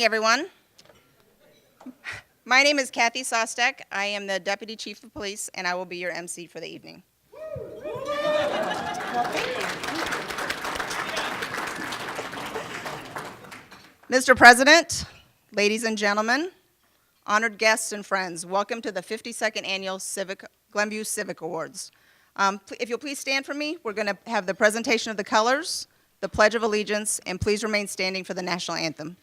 everyone. My name is Kathy Sostek. I am the Deputy Chief of Police, and I will be your MC for the evening. Mr. President, ladies and gentlemen, honored guests and friends, welcome to the 52nd Annual Glenview Civic Awards. If you'll please stand for me, we're going to have the presentation of the colors, the Pledge of Allegiance, and please remain standing for the national anthem.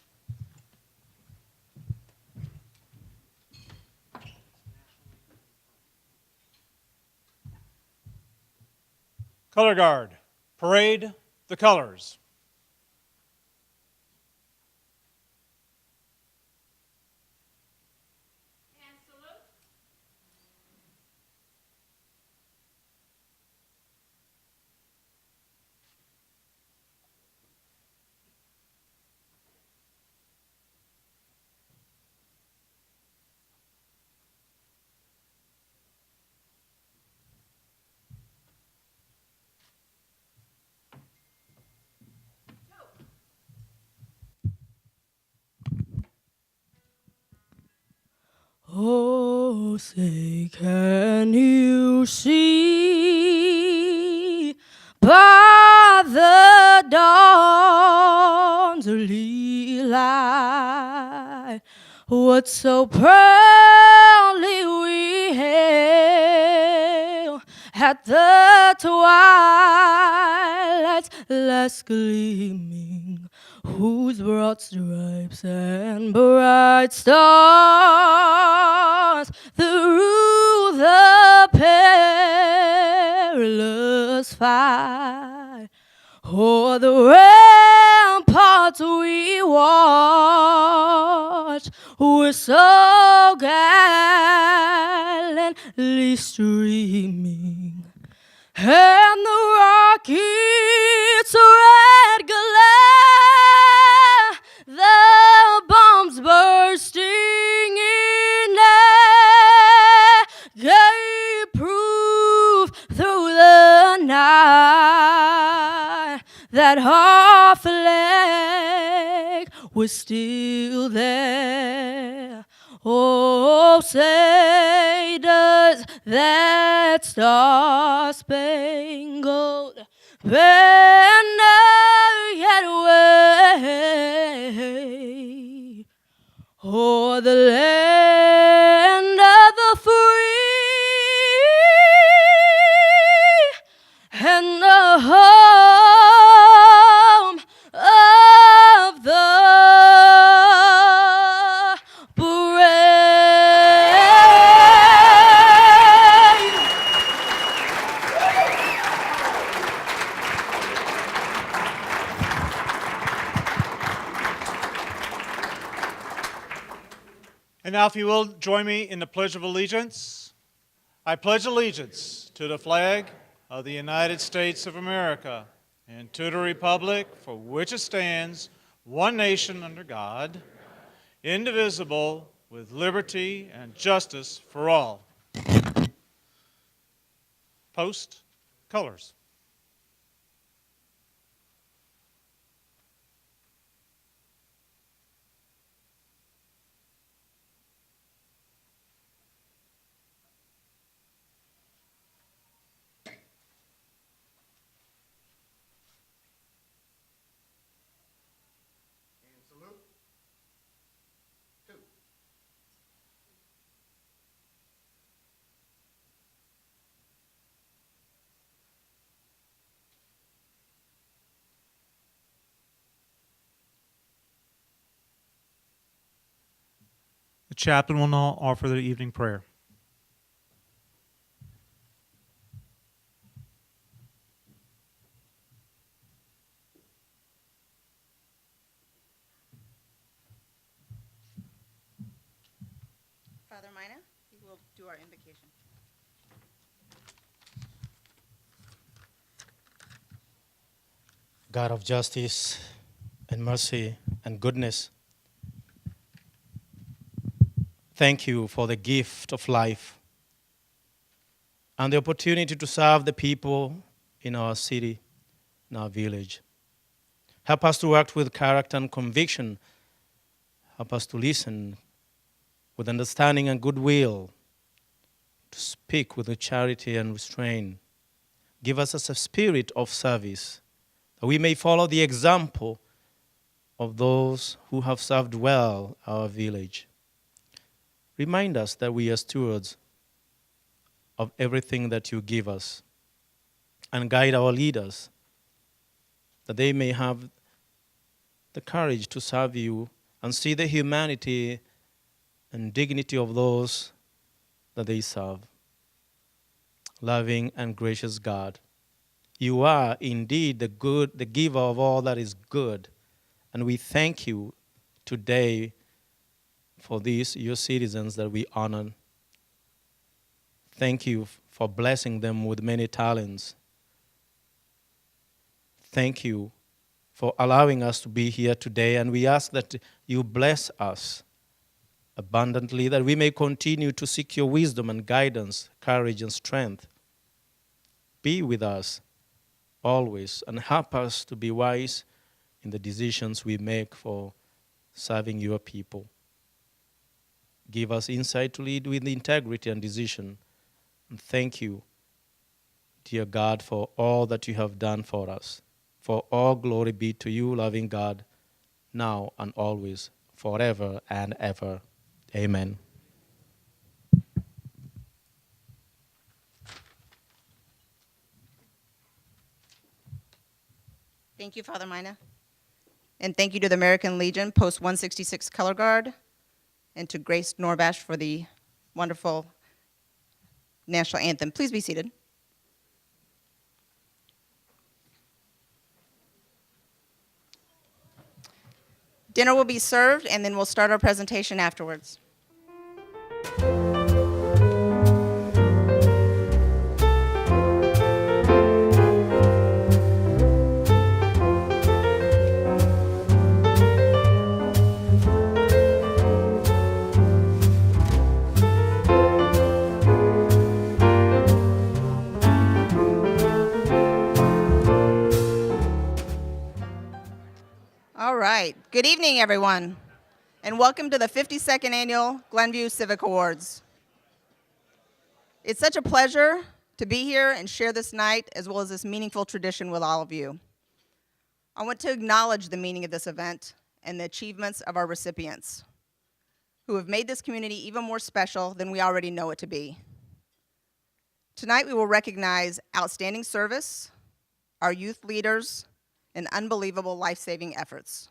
Color Guard, parade the colors. Oh, say, can you see by the dawn's early light what so proudly we hailed at the twilight's last gleaming, whose broad stripes and bright stars through the perilous fight o'er the ramparts we watched were so gallantly streaming, and the rocket's red glare, the bombs bursting in air, gave proof through the night that our flag was still there. Oh, say does that star-spangled banner yet wave o'er the land of the free and the home of the And now, if you will, join me in the Pledge of Allegiance. I pledge allegiance to the flag of the United States of America and to the republic for which it stands, one nation under God, indivisible, with liberty and justice for all. Post colors. The chaplain will now offer the evening prayer. Father Mina, you will do our invocation. God of justice and mercy and goodness, thank you for the gift of life and the opportunity to serve the people in our city, in our village. Help us to act with character and conviction Help us to listen with understanding and goodwill, to speak with charity and restraint. Give us a spirit of service, that we may follow the example of those who have served well our village. Remind us that we are stewards of everything that you give us, and guide our leaders, that they may have the courage to serve you and see the humanity and dignity of those that they serve. Loving and gracious God, you are indeed the giver of all that is good, and we thank you today for these, your citizens that we honor. Thank you for blessing them with many talents. Thank you for allowing us to be here today, and we ask that you bless us abundantly, that we may continue to seek your wisdom and guidance, courage and strength. Be with us always, and help us to be wise in the decisions we make for serving your people. Give us insight to lead with integrity and decision. And thank you, dear God, for all that you have done for us. For all glory be to you, loving God, now and always, forever and ever. Amen. Thank you, Father Mina. And thank you to the American Legion, Post 166 Color Guard, and to Grace Norbash for the wonderful national anthem. Please be seated. Dinner will be served, and then we'll start our presentation afterwards. All right. Good evening, everyone, and welcome to the 52nd Annual Glenview Civic Awards. It's such a pleasure to be here and share this night as well as this meaningful tradition with all of you. I want to acknowledge the meaning of this event and the achievements of our recipients, who have made this community even more special than we already know it to be. Tonight, we will recognize outstanding service, our youth leaders, and unbelievable life-saving efforts.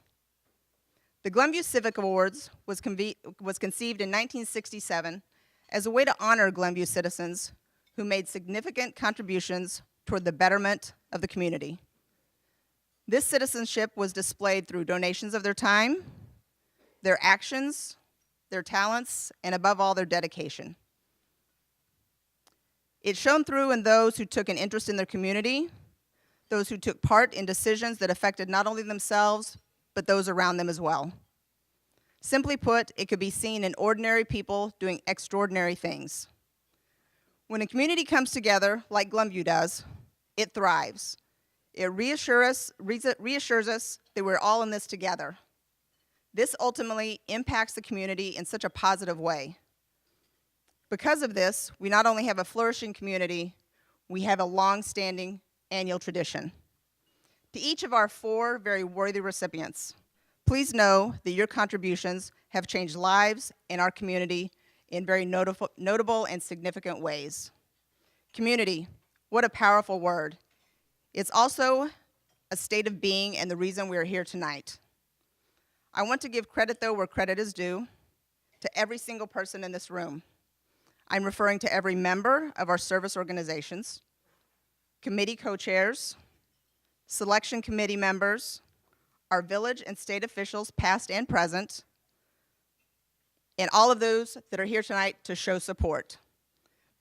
The Glenview Civic Awards was conceived in 1967 as a way to honor Glenview citizens who made significant contributions toward the betterment of the community. This citizenship was displayed through donations of their time, their actions, their talents, and above all, their dedication. It shone through in those who took an interest in their community, those who took part in decisions that affected not only themselves, but those around them as well. Simply put, it could be seen in ordinary people doing extraordinary things. When a community comes together, like Glenview does, it thrives. It reassures us that we're all in this together. This ultimately impacts the community in such a positive way. Because of this, we not only have a flourishing community, we have a long-standing annual tradition. To each of our 4 very worthy recipients, please know that your contributions have changed lives in our community in very notable and significant ways. Community, what a powerful word. It's also a state of being and the reason we are here tonight. I want to give credit, though, where credit is due, to every single person in this room. I'm referring to every member of our service organizations, committee co-chairs, selection committee members, our village and state officials, past and present, and all of those that are here tonight to show support.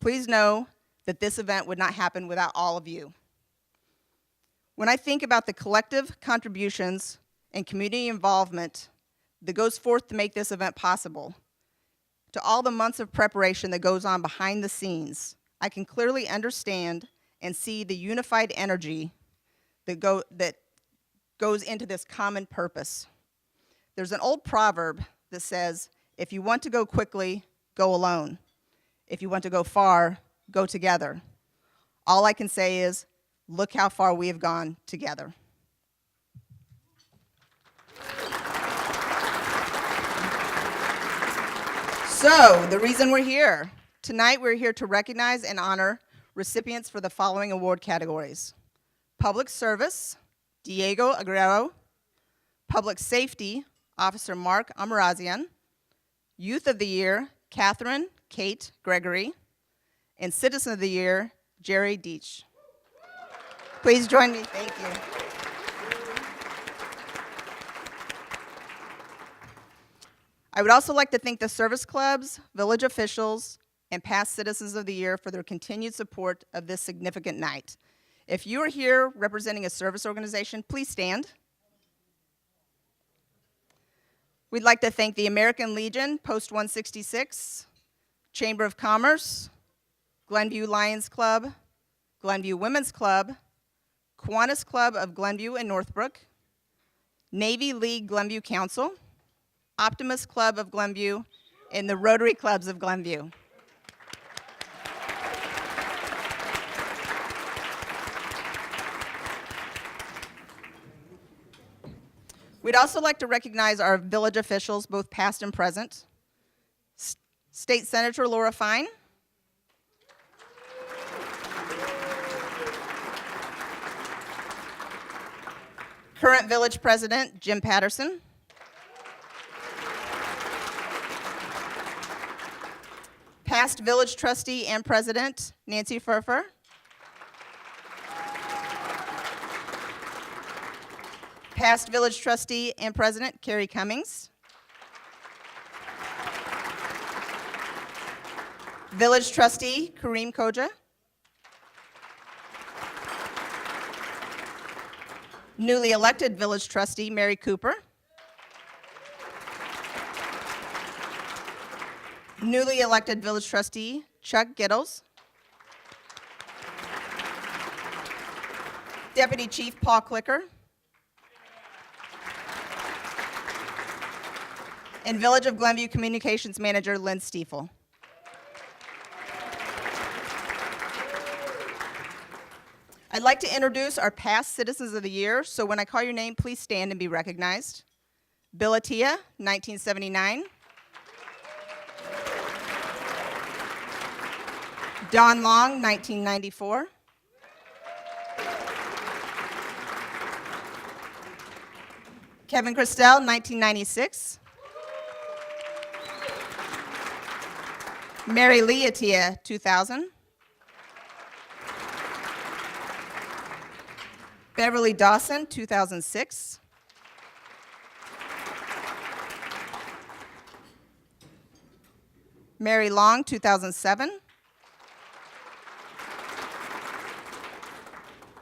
Please know that this event would not happen without all of you. When I think about the collective contributions and community involvement that goes forth to make this event possible, to all the months of preparation that goes on behind the scenes, I can clearly understand and see the unified energy that goes into this common purpose. There's an old proverb that says, if you want to go quickly, go alone. If you want to go far, go together. All I can say is, look how far we have gone together. So, the reason we're here. Tonight, we're here to recognize and honor recipients for the following award categories. Public Service, Diego Aguero. Public Safety, Officer Mark Amerazian. Youth of the Year, Katherine Kate Gregory. And Citizen of the Year, Jerry Doetsch. Please join me. Thank you. I would also like to thank the service clubs, village officials, and past Citizens of the Year for their continued support of this significant night. If you are here representing a service organization, please stand. We'd like to thank the American Legion, Post 166, Chamber of Commerce, Glenview Lions Club, Glenview Women's Club, Kiwanis Club of Glenview and Northbrook, Navy League Glenview Council, Optimist Club of Glenview, and the Rotary Clubs of Glenview. We'd also like to recognize our village officials, both past and present. State Senator Laura Fine. Current village president, Jim Patterson. Past village trustee and president, Nancy Furfer. Past village trustee and president, Carrie Cummings. Village trustee, Kareem Koja. Newly elected village trustee, Mary Cooper. Newly elected village trustee, Chuck Gittles. Deputy Chief Paul Clicker. And Village of Glenview Communications Manager, Lynn Stiefel. I'd like to introduce our past Citizens of the Year, so when I call your name, please stand and be recognized. Bill Attia, 1979. Don Long, 1994. Kevin Christel, 1996. Mary Lee Attia, 2000. Beverly Dawson, 2006. Mary Long, 2007.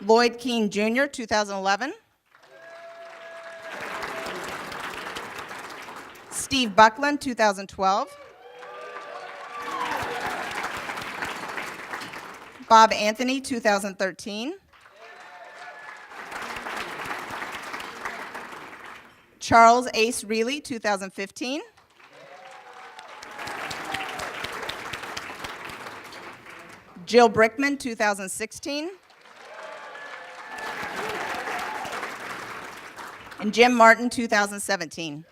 Lloyd Keene Jr., 2011. Steve Buckland, 2012. Bob Anthony, 2013. Charles Ace Reilly, 2015. Jill Brickman, 2016. And Jim Martin, 2017.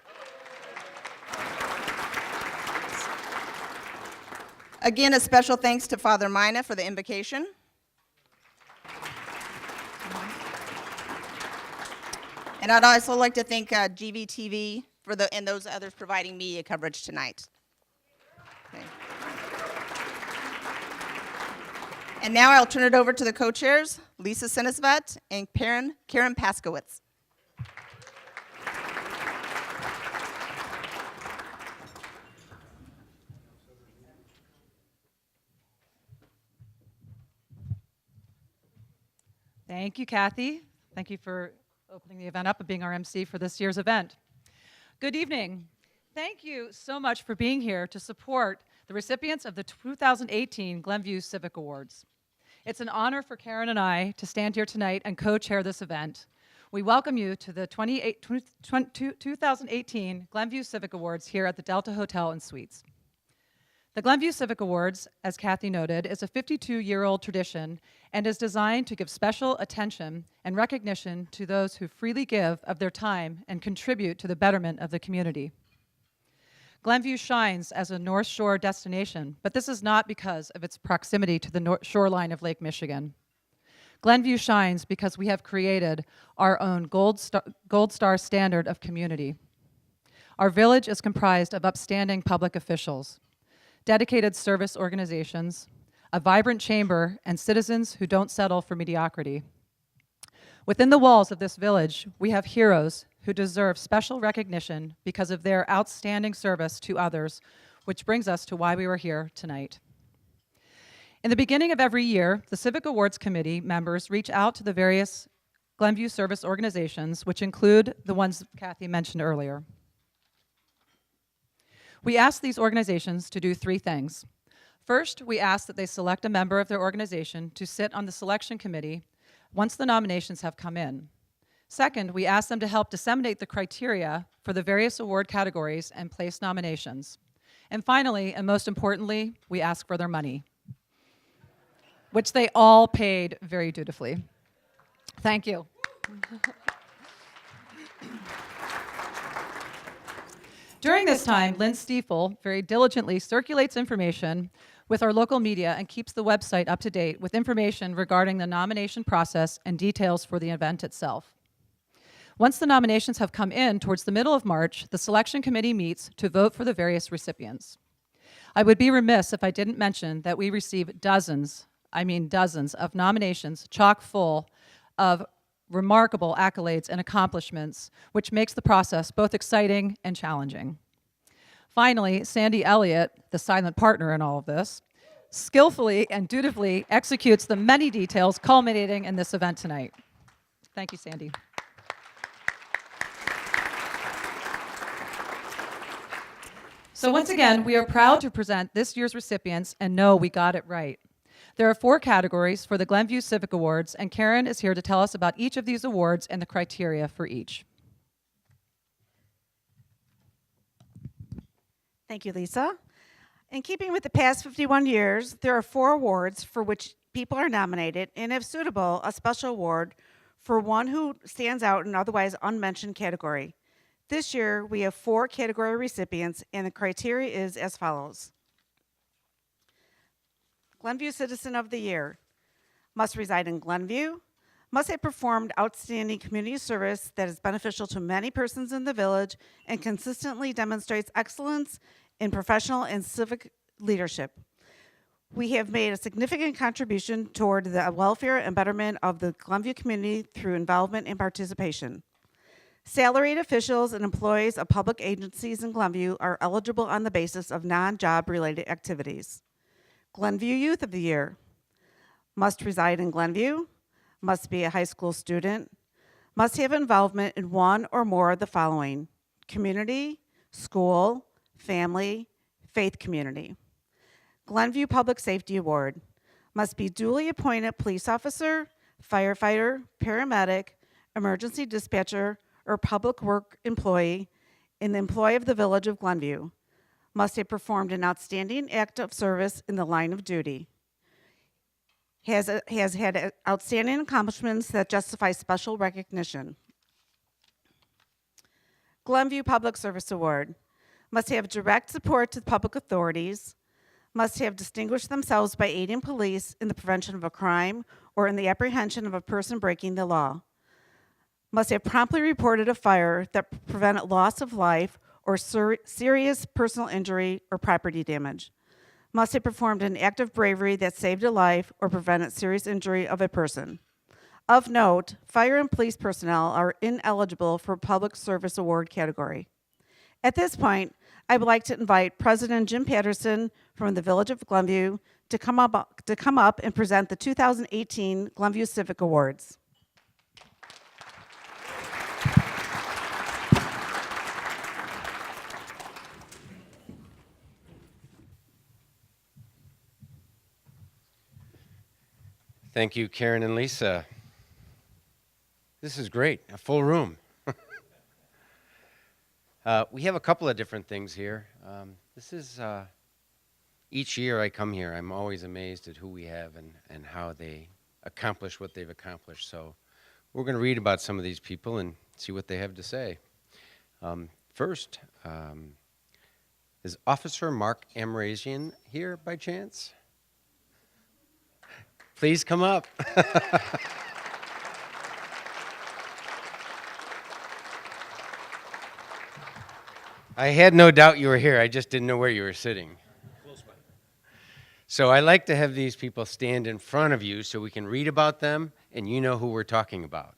Again, a special thanks to Father Mina for the invocation. And I'd also like to thank GVTV and those others providing media coverage tonight. Okay. And now I'll turn it over to the co-chairs, Lisa Sinisvet and Karen Paskowitz. Thank you, Kathy. Thank you for opening the event up and being our MC for this year's event. Good evening. Thank you so much for being here to support the recipients of the 2018 Glenview Civic Awards. It's an honor for Karen and I to stand here tonight and co-chair this event. We welcome you to the 2018 Glenview Civic Awards here at the Delta Hotel and Suites. The Glenview Civic Awards, as Kathy noted, is a 52-year-old tradition and is designed to give special attention and recognition to those who freely give of their time and contribute to the betterment of the community. Glenview shines as a North Shore destination, but this is not because of its proximity to the shoreline of Lake Michigan. Glenview shines because we have created our own Gold Star standard of community. Our village is comprised of upstanding public officials, dedicated service organizations, a vibrant chamber, and citizens who don't settle for mediocrity. Within the walls of this village, we have heroes who deserve special recognition because of their outstanding service to others, which brings us to why we were here tonight. In the beginning of every year, the Civic Awards Committee members reach out to the various Glenview service organizations, which include the ones Kathy mentioned earlier. We ask these organizations to do three things. First, we ask that they select a member of their organization to sit on the selection committee once the nominations have come in. Second, we ask them to help disseminate the criteria for the various award categories and place nominations. And finally, and most importantly, we ask for their money, which they all paid very dutifully. Thank you. During this time, Lynn Stiefel very diligently circulates information with our local media and keeps the website up to date with information regarding the nomination process and details for the event itself. Once the nominations have come in towards the middle of March, the selection committee meets to vote for the various recipients. I would be remiss if I didn't mention that we receive dozens of nominations chock full of remarkable accolades and accomplishments, which makes the process both exciting and challenging. Finally, Sandy Elliott, the silent partner in all of this, skillfully and dutifully executes the many details culminating in this event tonight. Thank you, Sandy. So once again, we are proud to present this year's recipients and know we got it right. There are 4 categories for the Glenview Civic Awards, and Karen is here to tell us about each of these awards and the criteria for each. Thank you, Lisa. In keeping with the past 51 years, there are 4 awards for which people are nominated, and if suitable, a special award for one who stands out in an otherwise unmentioned category. This year, we have 4 category recipients, and the criteria is as follows. Glenview Citizen of the Year. Must reside in Glenview. Must have performed outstanding community service that is beneficial to many persons in the village and consistently demonstrates excellence in professional and civic leadership. We have made a significant contribution toward the welfare and betterment of the Glenview community through involvement and participation. Salaried officials and employees of public agencies in Glenview are eligible on the basis of non-job related activities. Glenview Youth of the Year. Must reside in Glenview. Must be a high school student. Must have involvement in one or more of the following: community, school, family, faith community. Glenview Public Safety Award. Must be duly appointed police officer, firefighter, paramedic, emergency dispatcher, or public work employee in the employ of the Village of Glenview. Must have performed an outstanding act of service in the line of duty. Has had outstanding accomplishments that justify special recognition. Glenview Public Service Award. Must have direct support to public authorities. Must have distinguished themselves by aiding police in the prevention of a crime or in the apprehension of a person breaking the law. Must have promptly reported a fire that prevented loss of life or serious personal injury or property damage. Must have performed an act of bravery that saved a life or prevented serious injury of a person. Of note, fire and police personnel are ineligible for Public Service Award category. At this point, I would like to invite President Jim Patterson from the Village of Glenview to come up and present the 2018 Glenview Civic Awards. Thank you, Karen and Lisa. This This is great, a full room. We have a couple of different things here. This is, each year I come here, I'm always amazed at who we have and how they accomplish what they've accomplished. So we're going to read about some of these people and see what they have to say. First, is Officer Mark Amerazian here by chance? Please come up. I had no doubt you were here. I just didn't know where you were sitting. So I like to have these people stand in front of you so we can read about them and you know who we're talking about.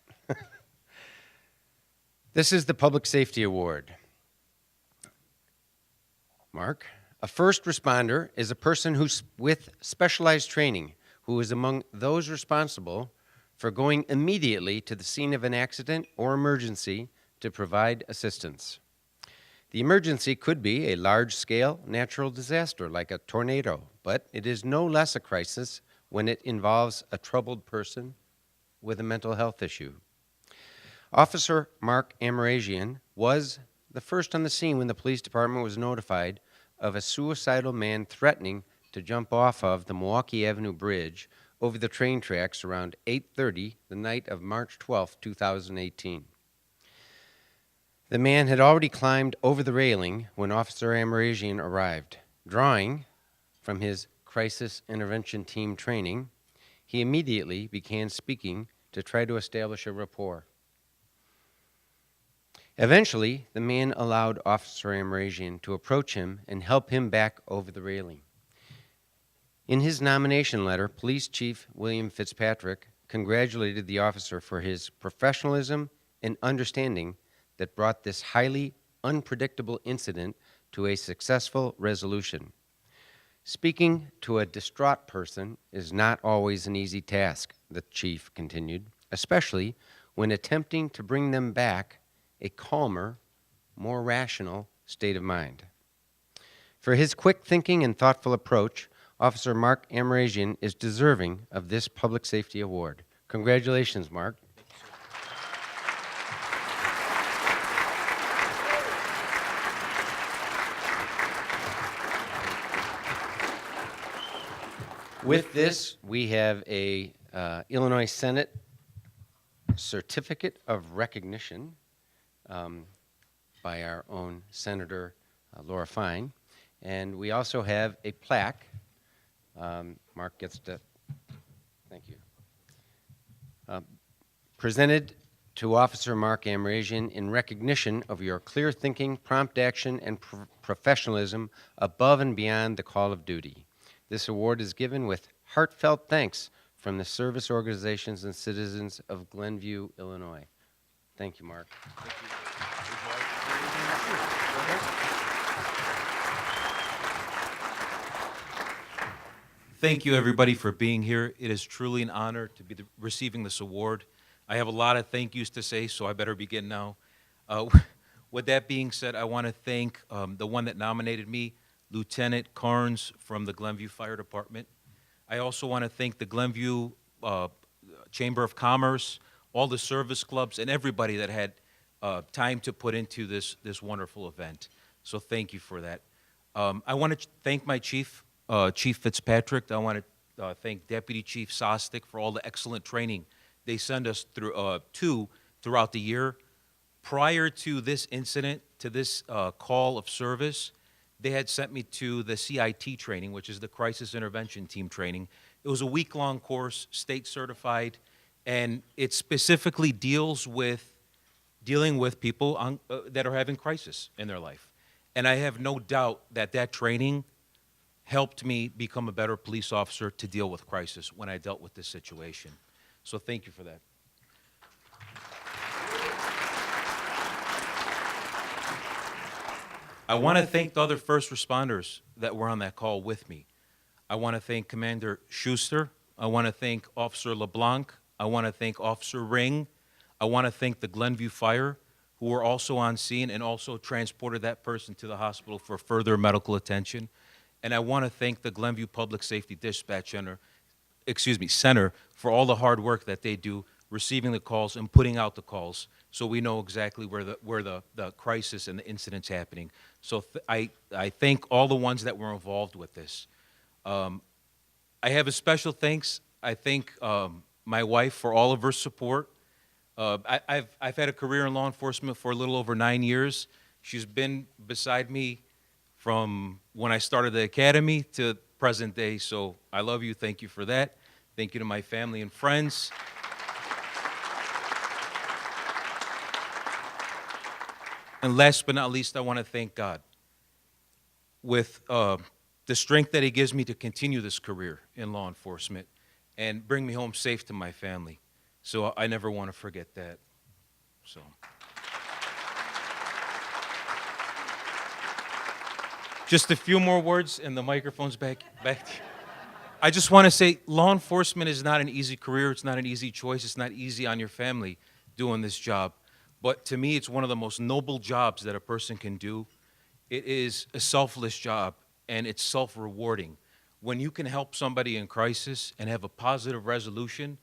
This is the Public Safety Award. Mark, a first responder is a person who's with specialized training who is among those responsible for going immediately to the scene of an accident or emergency to provide assistance. The emergency could be a large-scale natural disaster like a tornado, but it is no less a crisis when it involves a troubled person with a mental health issue. Officer Mark Amerazian was the first on the scene when the police department was notified of a suicidal man threatening to jump off of the Milwaukee Avenue Bridge over the train tracks around 8:30 the night of March 12, 2018. The man had already climbed over the railing when Officer Amerazian arrived. Drawing from his crisis intervention team training, he immediately began speaking to try to establish a rapport. Eventually, the man allowed Officer Amerazian to approach him and help him back over the railing. In his nomination letter, Police Chief William Fitzpatrick congratulated the officer for his professionalism and understanding that brought this highly unpredictable incident to a successful resolution. Speaking to a distraught person is not always an easy task, the chief continued, especially when attempting to bring them back a calmer, more rational state of mind. For his quick thinking and thoughtful approach, Officer Mark Amerazian is deserving of this Public Safety Award. Congratulations, Mark. With this, we have a Illinois Senate Certificate of Recognition by our own Senator Laura Fine, and we also have a plaque. Mark gets to, thank you. Presented to Officer Mark Amerazian in recognition of your clear thinking, prompt action, and professionalism above and beyond the call of duty. This award is given with heartfelt thanks from the service organizations and citizens of Glenview, Illinois. Thank you, Mark. Thank you, everybody, for being here. It is truly an honor to be receiving this award. I have a lot of thank yous to say, so I better begin now. With that being said, I want to thank the one that nominated me, Lieutenant Carnes from the Glenview Fire Department. I also want to thank the Glenview Chamber of Commerce, all the service clubs, and everybody that had time to put into this wonderful event. So thank you for that. I want to thank my chief, Chief Fitzpatrick. I want to thank Deputy Chief Sostek for all the excellent training they send us throughout the year. Prior to this incident, to this call of service, they had sent me to the CIT training, which is the Crisis Intervention Team training. It was a week-long course, state certified, and it specifically deals with dealing with people that are having crisis in their life. And I have no doubt that that training helped me become a better police officer to deal with crisis when I dealt with this situation. So thank you for that. I want to thank the other first responders that were on that call with me. I want to thank Commander Schuster. I want to thank Officer LeBlanc. I want to thank Officer Ring. I want to thank the Glenview Fire, who were also on scene and also transported that person to the hospital for further medical attention. And I want to thank the Glenview Public Safety Dispatch Center for all the hard work that they do receiving the calls, and putting out the calls, so we know exactly where the crisis and the incident's happening. So I thank all the ones that were involved with this. I have a special thanks. I thank my wife for all of her support. I've had a career in law enforcement for a little over 9 years. She's been beside me from when I started the academy to present day, so I love you. Thank you for that. Thank you to my family and friends. And last but not least, I want to thank God with the strength that He gives me to continue this career in law enforcement and bring me home safe to my family. So I never want to forget that. So. Just a few more words, and the microphone's back to you. I just want to say, law enforcement is not an easy career. It's not an easy choice. It's not easy on your family doing this job. But to me, it's one of the most noble jobs that a person can do. It is a selfless job, and it's self-rewarding. When you can help somebody in crisis and have a positive resolution,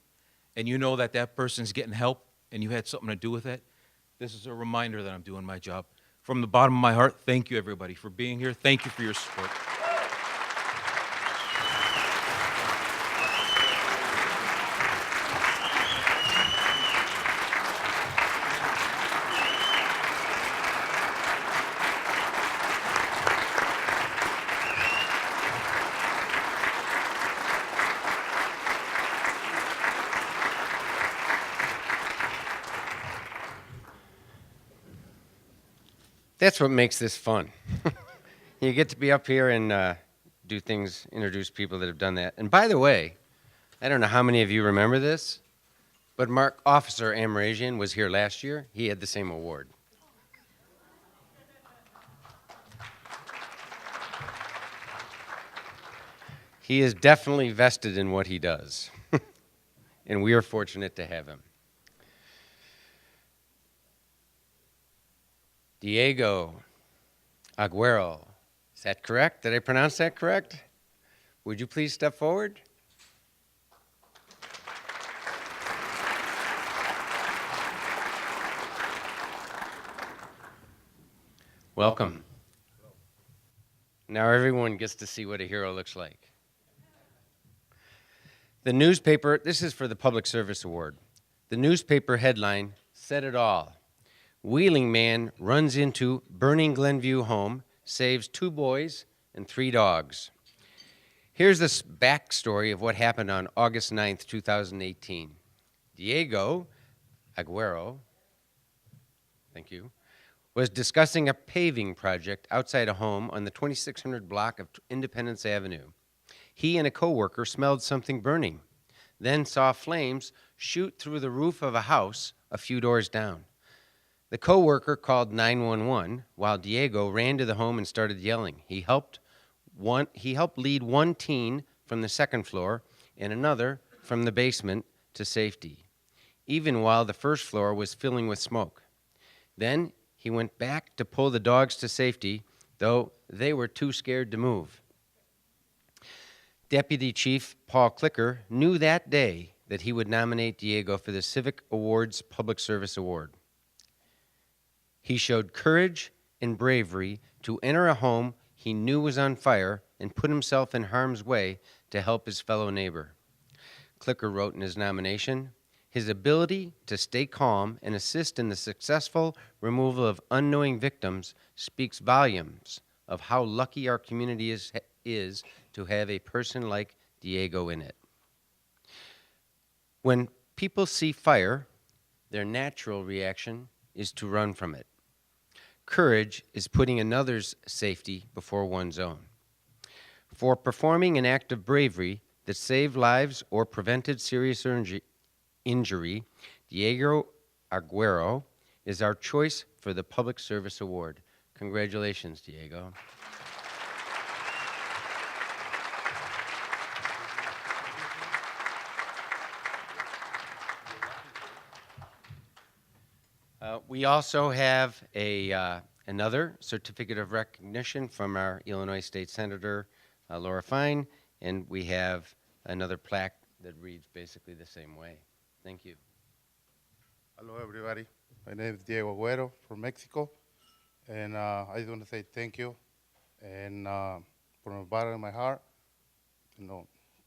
and you know that that person's getting help, and you had something to do with it, this is a reminder that I'm doing my job. From the bottom of my heart, thank you, everybody, for being here. Thank you for your support. That's what makes this fun. You get to be up here and do things, introduce people that have done that. And by the way, I don't know how many of you remember this, but Officer Amerazian was here last year. He had the same award. He is definitely vested in what he does, and we are fortunate to have him. Diego Aguero, is that correct? Did I pronounce that correct? Would you please step forward? Welcome. Now everyone gets to see what a hero looks like. The newspaper, this is for the Public Service Award. The newspaper headline said it all. Wheeling man runs into burning Glenview home, saves 2 boys and 3 dogs. Here's this backstory of what happened on August 9th, 2018. Diego Aguero, thank you, was discussing a paving project outside a home on the 2600 block of Independence Avenue. He and a coworker smelled something burning, then saw flames shoot through the roof of a house a few doors down. The coworker called 911 while Diego ran to the home and started yelling. He helped lead one teen from the second floor and another from the basement to safety, even while the first floor was filling with smoke. Then he went back to pull the dogs to safety, though they were too scared to move. Deputy Chief Paul Clicker knew that day that he would nominate Diego for the Civic Awards Public Service Award. He showed courage and bravery to enter a home he knew was on fire and put himself in harm's way to help his fellow neighbor. Clicker wrote in his nomination, his ability to stay calm and assist in the successful removal of unknowing victims speaks volumes of how lucky our community is to have a person like Diego in it. When people see fire, their natural reaction is to run from it. Courage is putting another's safety before one's own. For performing an act of bravery that saved lives or prevented serious injury, Diego Aguero is our choice for the Public Service Award. Congratulations, Diego. We also have another certificate of recognition from our Illinois State Senator, Laura Fine, and we have another plaque that reads basically the same way. Thank you. Hello, everybody. My name is Diego Aguero from Mexico, and I just want to say thank you, and from the bottom of my heart,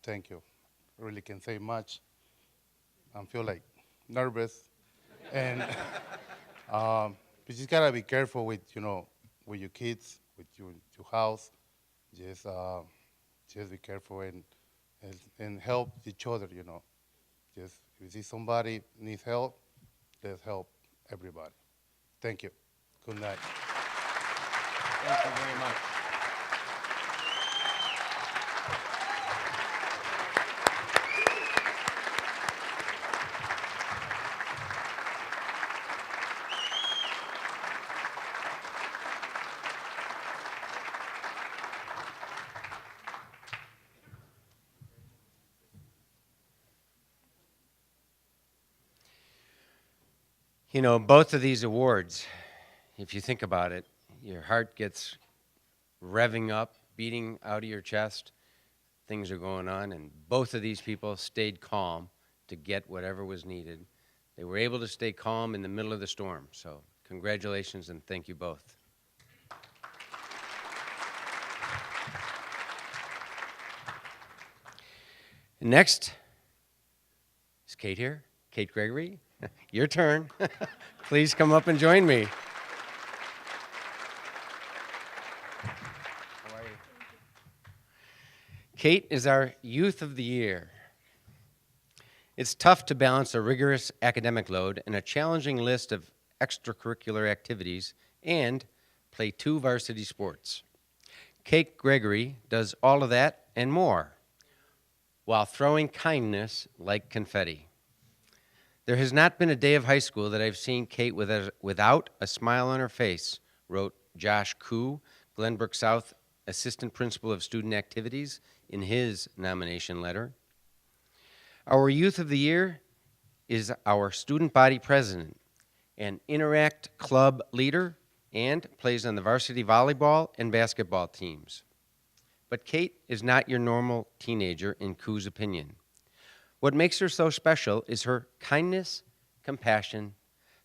thank you. I really can't say much. I feel like nervous, and you just gotta be careful with with your kids, with your house. Just just be careful and help each other. Just if you see somebody needs help, let's help everybody. Thank you. Good night. Thank you very much. Both of these awards, if you think about it, your heart gets revving up, beating out of your chest. Things are going on, and both of these people stayed calm to get whatever was needed. They were able to stay calm in the middle of the storm. So congratulations and thank you both. Next, is Kate here? Kate Gregory? Your turn. Please come up and join me. How are you? Kate is our Youth of the Year. It's tough to balance a rigorous academic load and a challenging list of extracurricular activities and play 2 varsity sports. Kate Gregory does all of that and more while throwing kindness like confetti. There has not been a day of high school that I've seen Kate without a smile on her face, wrote Josh Koo, Glenbrook South Assistant Principal of Student Activities, in his nomination letter. Our Youth of the Year is our student body president, an Interact club leader, and plays on the varsity volleyball and basketball teams. But Kate is not your normal teenager, in Koo's opinion. What makes her so special is her kindness, compassion,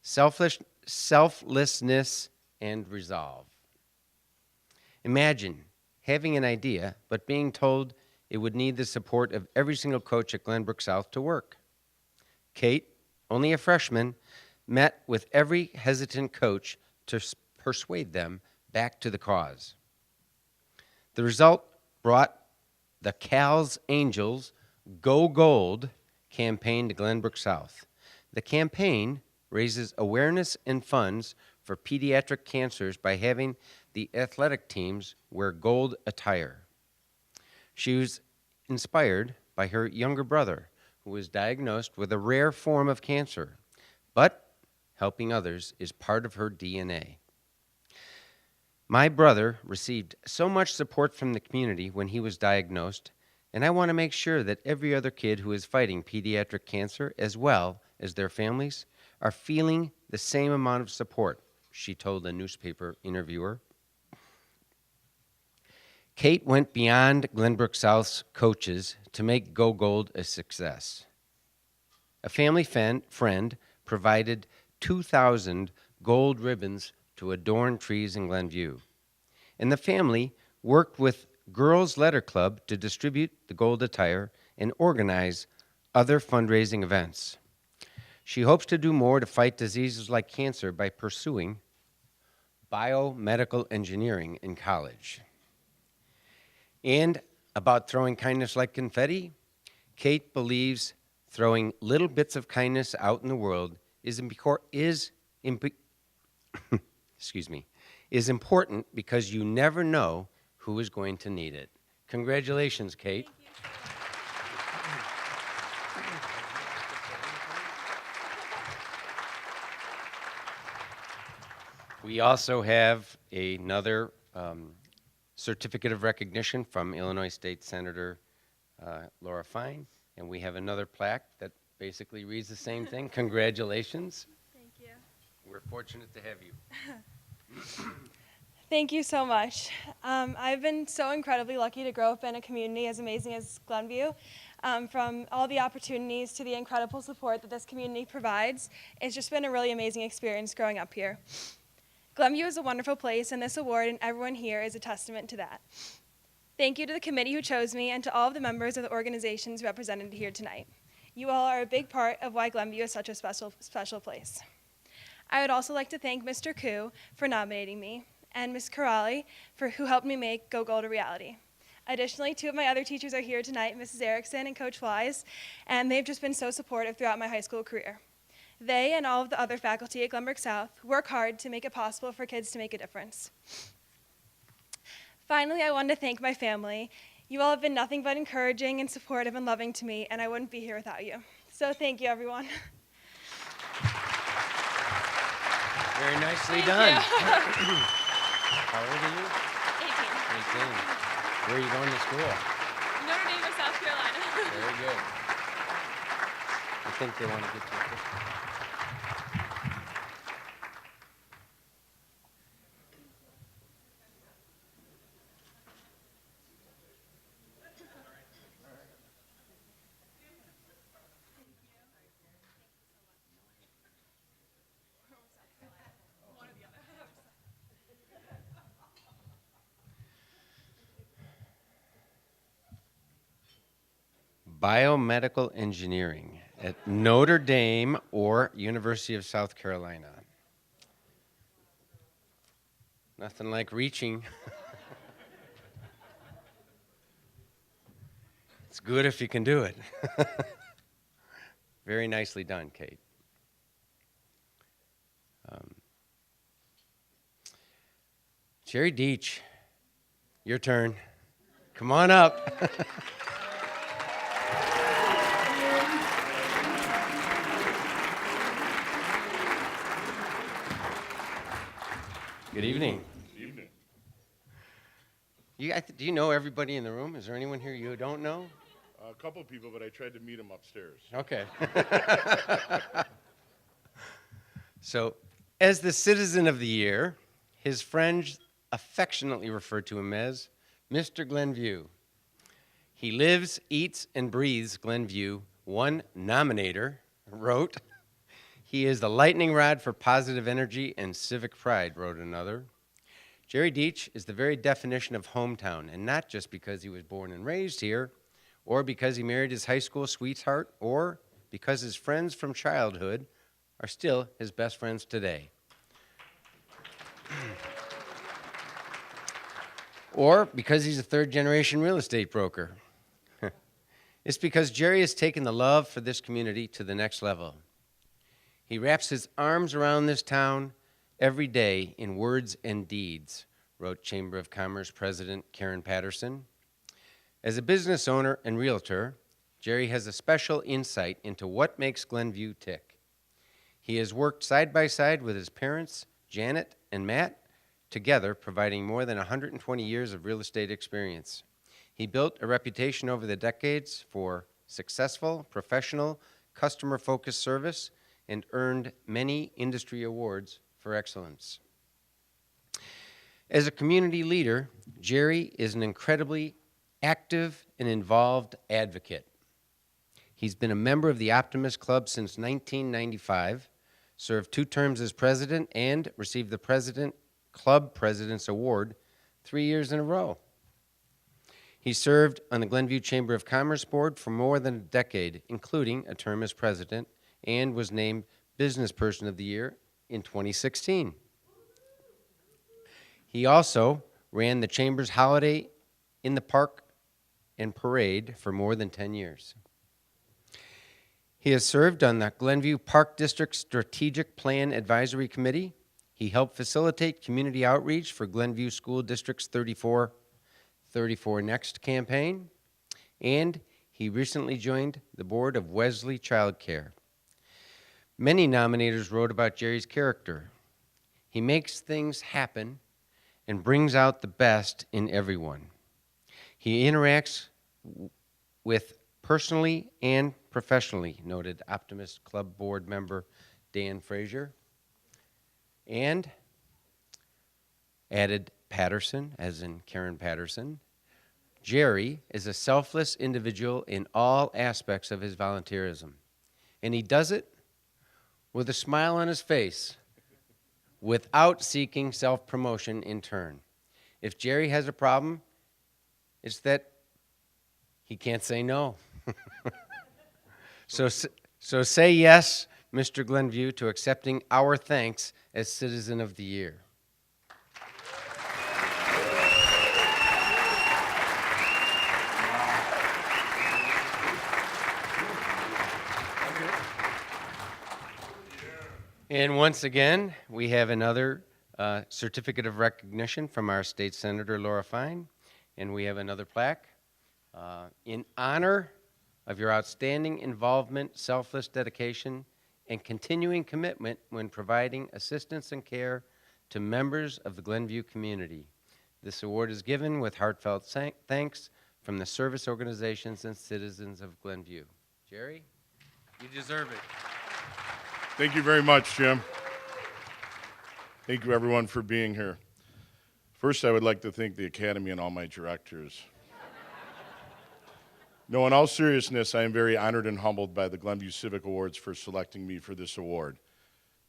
selflessness, and resolve. Imagine having an idea, but being told it would need the support of every single coach at Glenbrook South to work. Kate, only a freshman, met with every hesitant coach to persuade them back to the cause. The result brought the Cal's Angels Go Gold campaign to Glenbrook South. The campaign raises awareness and funds for pediatric cancers by having the athletic teams wear gold attire. She was inspired by her younger brother, who was diagnosed with a rare form of cancer, but helping others is part of her DNA. My brother received so much support from the community when he was diagnosed, and I want to make sure that every other kid who is fighting pediatric cancer, as well as their families, are feeling the same amount of support, she told a newspaper interviewer. Kate went beyond Glenbrook South's coaches to make Go Gold a success. A family friend provided 2,000 gold ribbons to adorn trees in Glenview, and the family worked with Girls Letter Club to distribute the gold attire and organize other fundraising events. She hopes to do more to fight diseases like cancer by pursuing biomedical engineering in college. And about throwing kindness like confetti, Kate believes throwing little bits of kindness out in the world is important because you never know who is going to need it. Congratulations, Kate. We also have another certificate of recognition from Illinois State Senator Laura Fine, and we have another plaque that basically reads the same thing. Congratulations. Thank you. We're fortunate to have you. Thank you so much. I've been so incredibly lucky to grow up in a community as amazing as Glenview. From all the opportunities to the incredible support that this community provides, it's just been a really amazing experience growing up here. Glenview is a wonderful place, and this award and everyone here is a testament to that. Thank you to the committee who chose me and to all of the members of the organizations represented here tonight. You all are a big part of why Glenview is such a special place. I would also like to thank Mr. Koo for nominating me, and Ms. Corrali who helped me make Go Gold a reality. Additionally, two of my other teachers are here tonight, Mrs. Erickson and Coach Flies, and they've just been so supportive throughout my high school career. They and all of the other faculty at Glenbrook South work hard to make it possible for kids to make a difference. Finally, I want to thank my family. You all have been nothing but encouraging and supportive and loving to me, and I wouldn't be here without you. So thank you, everyone. Very nicely Thank done. you. How old are you? 18. Where are you going to school? Notre Dame of South Carolina. Very good. I think they want to get to a picture. Biomedical engineering at Notre Dame or University of South Carolina. Nothing like reaching. It's good if you can do it. Very nicely done, Kate. Jerry Doetsch, your turn. Come on up. Good evening. Good evening. Do you know everybody in the room? Is there anyone here you don't know? A couple of people, but I tried to meet them upstairs. Okay. So, as the Citizen of the Year, his friends affectionately refer to him as Mr. Glenview. He lives, eats, and breathes Glenview. One nominator wrote, "He is the lightning rod for positive energy and civic pride," wrote another. Jerry Doetsch is the very definition of hometown, and not just because he was born and raised here, or because he married his high school sweetheart, or because his friends from childhood are still his best friends today. Or because he's a third-generation real estate broker. It's because Jerry has taken the love for this community to the next level. He wraps his arms around this town every day in words and deeds, wrote Chamber of Commerce President Karen Patterson. As a business owner and realtor, Jerry has a special insight into what makes Glenview tick. He has worked side by side with his parents, Janet and Matt, together providing more than 120 years of real estate experience. He built a reputation over the decades for successful, professional, customer-focused service and earned many industry awards for excellence. As a community leader, Jerry is an incredibly active and involved advocate. He's been a member of the Optimist Club since 1995, served 2 terms as president, and received the Club President's Award 3 years in a row. He served on the Glenview Chamber of Commerce Board for more than a decade, including a term as president, and was named Business Person of the Year in 2016. He also ran the Chamber's Holiday in the Park and Parade for more than 10 years. He has served on the Glenview Park District Strategic Plan Advisory Committee. He helped facilitate community outreach for Glenview School District's 34 Next campaign, and he recently joined the board of Wesley Child Care. Many nominators wrote about Jerry's character. He makes things happen and brings out the best in everyone. He interacts with personally and professionally, noted Optimist Club board member Dan Frazier. And added Patterson, as in Karen Patterson. Jerry is a selfless individual in all aspects of his volunteerism, and he does it with a smile on his face without seeking self-promotion in turn. If Jerry has a problem, it's that he can't say no. So say yes, Mr. Glenview, to accepting our thanks as Citizen of the Year. And once again, we have another certificate of recognition from our state senator, Laura Fine, and we have another plaque. In honor of your outstanding involvement, selfless dedication, and continuing commitment when providing assistance and care to members of the Glenview community. This award is given with heartfelt thanks from the service organizations and citizens of Glenview. Jerry, you deserve it. Thank you very much, Jim. Thank you, everyone, for being here. First, I would like to thank the Academy and all my directors. No, in all seriousness, I am very honored and humbled by the Glenview Civic Awards for selecting me for this award.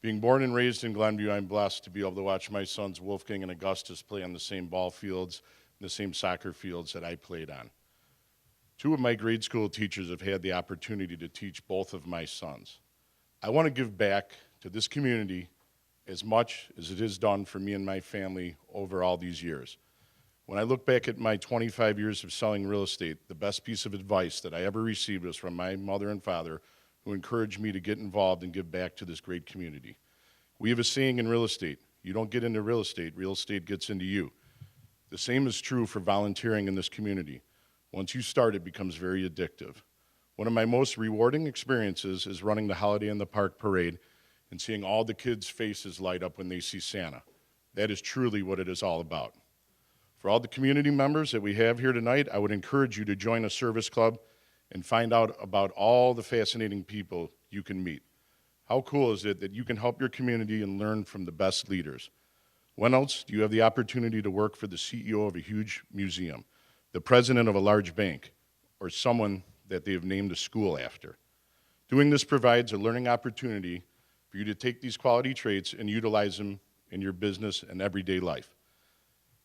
Being born and raised in Glenview, I'm blessed to be able to watch my sons Wolfgang and Augustus play on the same ball fields and the same soccer fields that I played on. Two of my grade school teachers have had the opportunity to teach both of my sons. I want to give back to this community as much as it has done for me and my family over all these years. When I look back at my 25 years of selling real estate, the best piece of advice that I ever received was from my mother and father, who encouraged me to get involved and give back to this great community. We have a saying in real estate: you don't get into real estate gets into you. The same is true for volunteering in this community. Once you start, it becomes very addictive. One of my most rewarding experiences is running the Holiday in the Park parade and seeing all the kids' faces light up when they see Santa. That is truly what it is all about. For all the community members that we have here tonight, I would encourage you to join a service club and find out about all the fascinating people you can meet. How cool is it that you can help your community and learn from the best leaders? When else do you have the opportunity to work for the CEO of a huge museum, the president of a large bank, or someone that they have named a school after? Doing this provides a learning opportunity for you to take these quality traits and utilize them in your business and everyday life.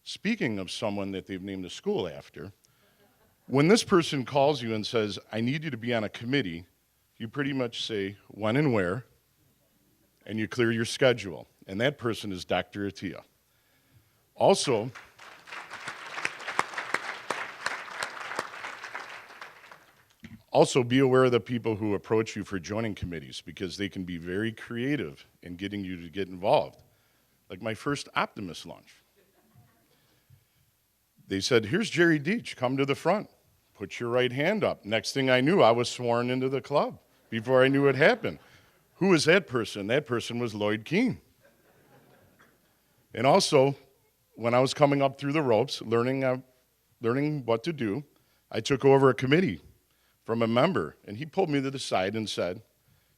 Speaking of someone that they've named a school after, when this person calls you and says, I need you to be on a committee, you pretty much say when and where, and you clear your schedule. And that person is Dr. Attia. Also, be aware of the people who approach you for joining committees, because they can be very creative in getting you to get involved. Like my first Optimist lunch. They said, here's Jerry Doetsch, come to the front, put your right hand up. Next thing I knew, I was sworn into the club before I knew it happened. Who was that person? That person was Lloyd Keene. And also, when I was coming up through the ropes, learning what to do, I took over a committee from a member, and he pulled me to the side and said,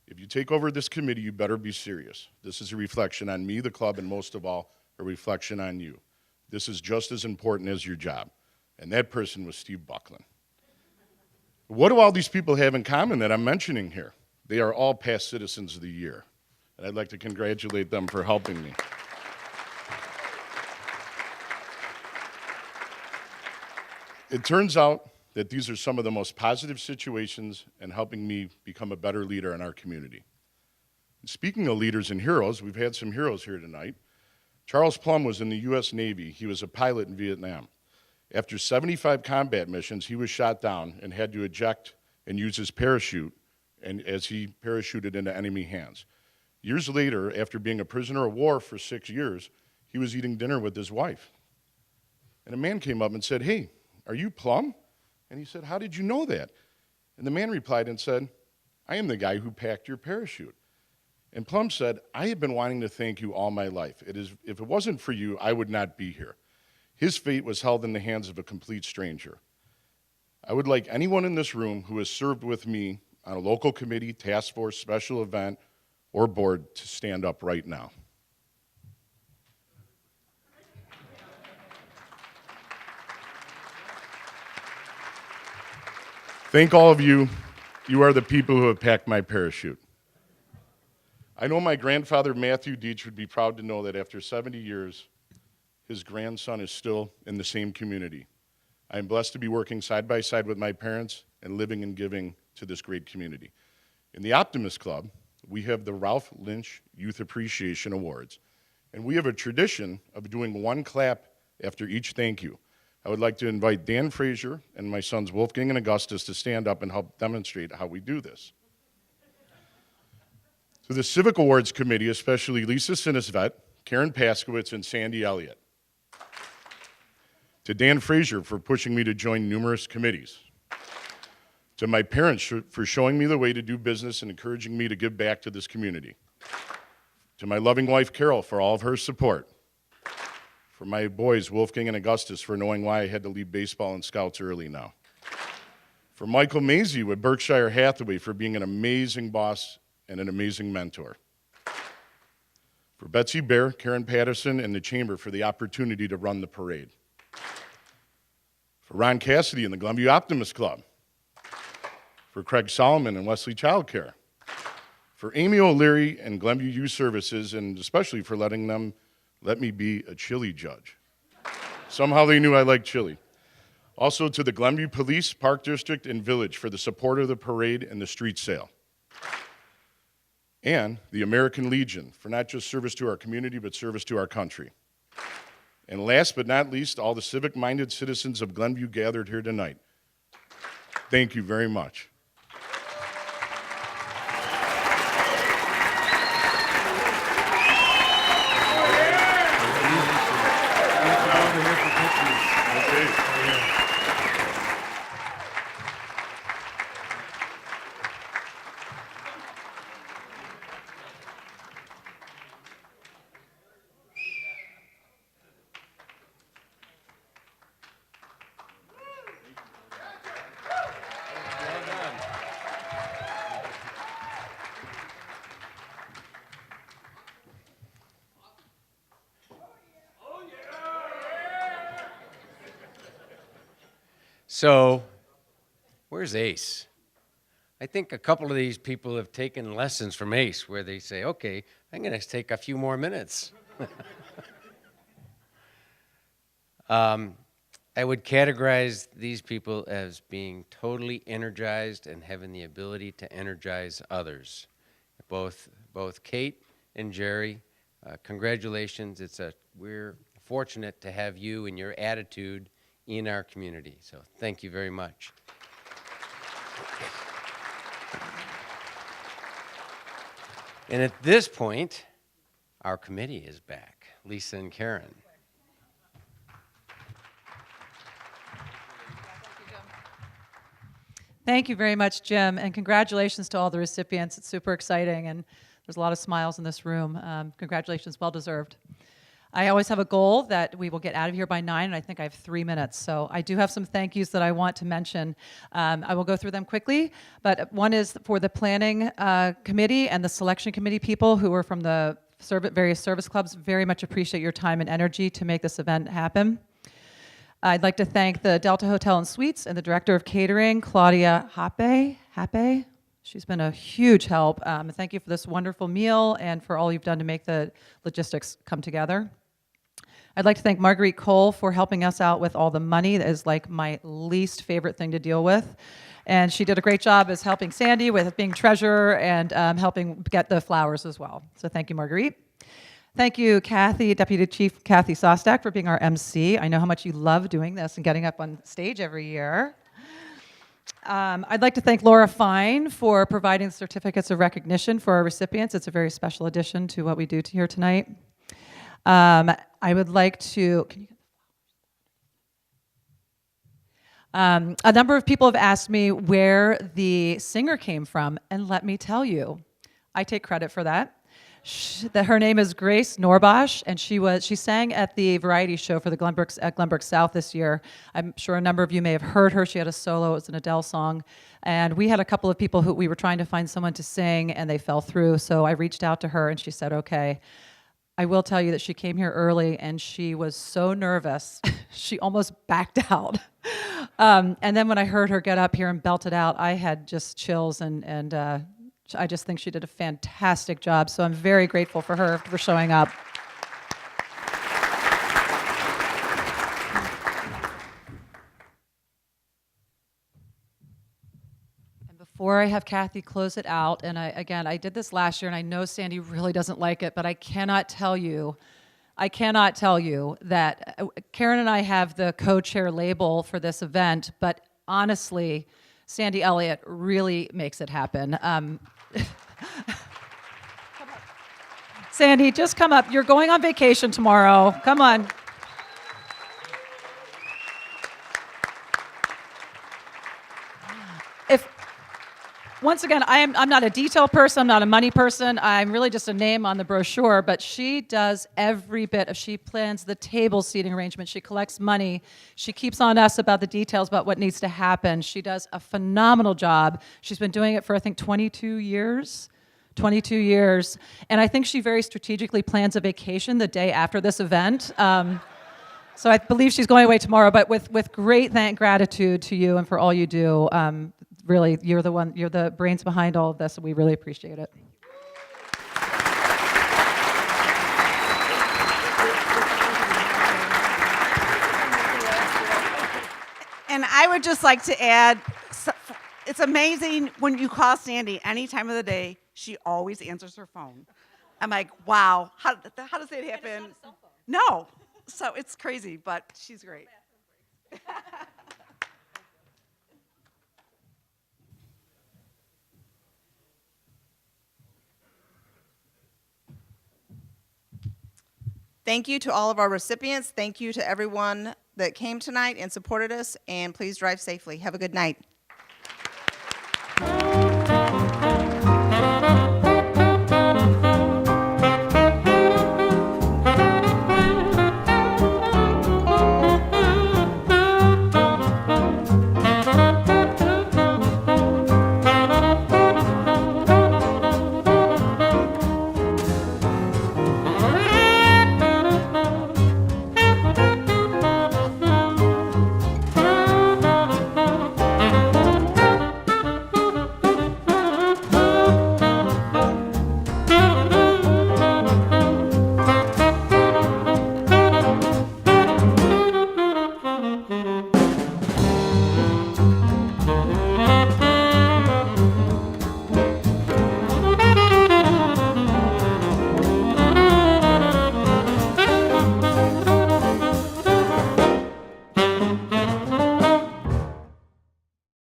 if you take over this committee, you better be serious. This is a reflection on me, the club, and most of all, a reflection on you. This is just as important as your job. And that person was Steve Buckland. What do all these people have in common that I'm mentioning here? They are all past Citizens of the Year. And I'd like to congratulate them for helping me. It turns out that these are some of the most positive situations in helping me become a better leader in our community. And speaking of leaders and heroes, we've had some heroes here tonight. Charles Plum was in the U.S. Navy. He was a pilot in Vietnam. After 75 combat missions, he was shot down and had to eject and use his parachute as he parachuted into enemy hands. Years later, after being a prisoner of war for 6 years, he was eating dinner with his wife. And a man came up and said, hey, are you Plum? And he said, how did you know that? And the man replied and said, I am the guy who packed your parachute. And Plum said, I have been wanting to thank you all my life. If it wasn't for you, I would not be here. His fate was held in the hands of a complete stranger. I would like anyone in this room who has served with me on a local committee, task force, special event, or board to stand up right now. Thank all of you. You are the people who have packed my parachute. I know my grandfather, Matthew Doetsch, would be proud to know that after 70 years, his grandson is still in the same community. I am blessed to be working side by side with my parents and living and giving to this great community. In the Optimist Club, we have the Ralph Lynch Youth Appreciation Awards, and we have a tradition of doing one clap after each thank you. I would like to invite Dan Frazier and my sons Wolfgang and Augustus to stand up and help demonstrate how we do this. To the Civic Awards Committee, especially Lisa Sinisvet, Karen Paskowitz, and Sandy Elliott. To Dan Frazier for pushing me to join numerous committees. To my parents for showing me the way to do business and encouraging me to give back to this community. To my loving wife, Carol, for all of her support. For my boys, Wolfgang and Augustus, for knowing why I had to leave baseball and scouts early now. For Michael Mazey with Berkshire Hathaway for being an amazing boss and an amazing mentor. For Betsy Bear, Karen Patterson, and the Chamber for the opportunity to run the parade. For Ron Cassidy and the Glenview Optimist Club. For Craig Solomon and Wesley Child Care. For Amy O'Leary and Glenview Youth Services, and especially for letting them let me be a chili judge. Somehow they knew I liked chili. Also to the Glenview Police, Park District, and Village for the support of the parade and the street sale. And the American Legion for not just service to our community, but service to our country. And last but not least, all the civic-minded citizens of Glenview gathered here tonight. Thank you very much. So, where's Ace? I think a couple of these people have taken lessons from Ace where they say, okay, I'm going to take a few more minutes. I would categorize these people as being totally energized and having the ability to energize others. Both Kate and Jerry, congratulations. We're fortunate to have you and your attitude in our community. So thank you very much. And at this point, our committee is back. Lisa and Karen. Thank you very much, Jim, and congratulations to all the recipients. It's super exciting, and there's a lot of smiles in this room. Congratulations, well deserved. I always have a goal that we will get out of here by 9, and I think I have 3 minutes. So I do have some thank yous that I want to mention. I will go through them quickly, but one is for the planning committee and the selection committee people who are from the various service clubs. Very much appreciate your time and energy to make this event happen. I'd like to thank the Delta Hotel and Suites and the director of catering, Claudia Happe. She's been a huge help. Thank you for this wonderful meal and for all you've done to make the logistics come together. I'd like to thank Marguerite Cole for helping us out with all the money. That is like my least favorite thing to deal with. And she did a great job as helping Sandy with being treasurer and helping get the flowers as well. So thank you, Marguerite. Thank you, Kathy, Deputy Chief Kathy Sostak, for being our MC. I know how much you love doing this and getting up on stage every year. I'd like to thank Laura Fine for providing certificates of recognition for our recipients. It's a very special addition to what we do here tonight. I would like to, a number of people have asked me where the singer came from, and let me tell you, I take credit for that. Her name is Grace Norbosch, and she sang at the variety show for the Glenbrook South this year. I'm sure a number of you may have heard her. She had a solo. It was an Adele song. And we had a couple of people who we were trying to find someone to sing, and they fell through. So I reached out to her, and she said, okay. I will tell you that she came here early and she was so nervous, she almost backed out. And then when I heard her get up here and belt it out, I had just chills, and I just think she did a fantastic job. So I'm very grateful for her for showing up. Before I have Kathy close it out, and I did this last year, and I know Sandy really doesn't like it, but I cannot tell you that Karen and I have the co-chair label for this event, but honestly, Sandy Elliott really makes it happen. Sandy, just come up. You're going on vacation tomorrow. Come on. Once again, I'm not a detail person, I'm not a money person, I'm really just a name on the brochure, but she does every bit of, she plans the table seating arrangement, she collects money, she keeps on us about the details about what needs to happen. She does a phenomenal job. She's been doing it for, I think, 22 years. 22 years. And I think she very strategically plans a vacation the day after this event. So I believe she's going away tomorrow, but with great gratitude to you and for all you do. Really, you're the brains behind all of this, and we really appreciate it. And I would just like to add, it's amazing when you call Sandy any time of the day, she always answers her phone. I'm like, wow, how does that happen? And it's not a cell phone. No, so it's crazy, but she's great. Thank you to all of our recipients. Thank you to everyone that came tonight and supported us, and please drive safely. Have a good night.